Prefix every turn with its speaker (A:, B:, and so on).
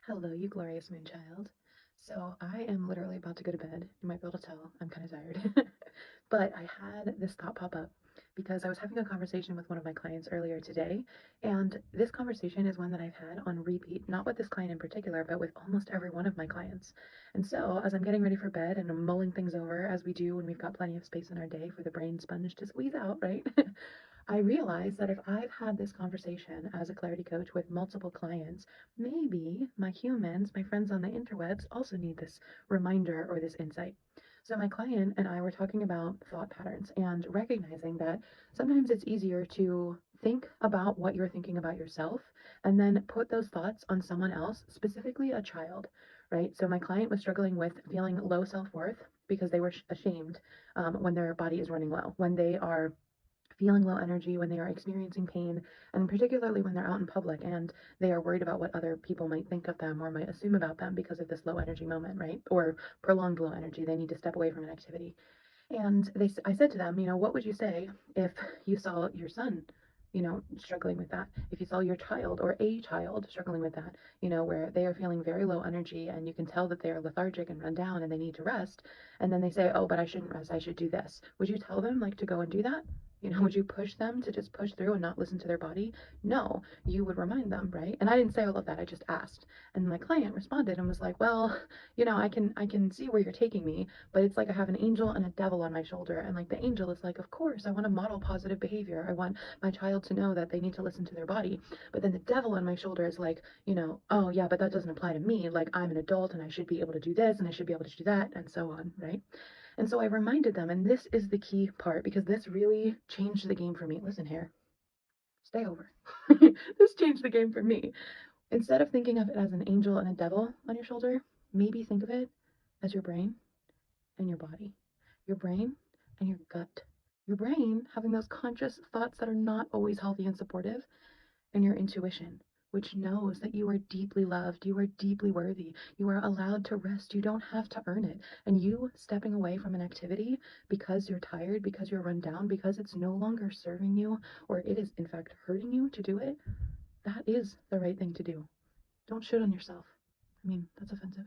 A: Hello, you glorious moonchild. So I am literally about to go to bed. You might be able to tell I'm kind of tired. But I had this thought pop up because I was having a conversation with one of my clients earlier today. And this conversation is one that I've had on repeat, not with this client in particular, but with almost every one of my clients. And so as I'm getting ready for bed and I'm mulling things over, as we do when we've got plenty of space in our day for the brain sponge to squeeze out, right? I realized that if I've had this conversation as a clarity coach with multiple clients, maybe my humans, my friends on the interwebs, also need this reminder or this insight. So, my client and I were talking about thought patterns and recognizing that sometimes it's easier to think about what you're thinking about yourself and then put those thoughts on someone else, specifically a child, right? So, my client was struggling with feeling low self worth because they were ashamed when their body is running low, when they are feeling low energy, when they are experiencing pain, and particularly when they're out in public and they are worried about what other people might think of them or might assume about them because of this low energy moment, right? Or prolonged low energy. They need to step away from an activity. And I said to them, what would you say if you saw your son, struggling with that? If you saw your child or a child struggling with that, where they are feeling very low energy and you can tell that they are lethargic and run down and they need to rest. And then they say, oh, but I shouldn't rest. I should do this. Would you tell them like to go and do that? Would you push them to just push through and not listen to their body? No, you would remind them, right? And I didn't say all of that. I just asked. And my client responded and was like, well, I can see where you're taking me, but it's like I have an angel and a devil on my shoulder. And like the angel is like, of course, I want to model positive behavior. I want my child to know that they need to listen to their body. But then the devil on my shoulder is like, oh yeah, but that doesn't apply to me. Like I'm an adult and I should be able to do this and I should be able to do that and so on, right? And so I reminded them, and this is the key part because this really changed the game for me. Listen here, stay over. This changed the game for me. Instead of thinking of it as an angel and a devil on your shoulder, maybe think of it as your brain and your body, your brain and your gut. Your brain having those conscious thoughts that are not always healthy and supportive, and your intuition, which knows that you are deeply loved, you are deeply worthy, you are allowed to rest, you don't have to earn it. And you stepping away from an activity because you're tired, because you're run down, because it's no longer serving you, or it is in fact hurting you to do it, that is the right thing to do. Don't shit on yourself. I mean, that's offensive.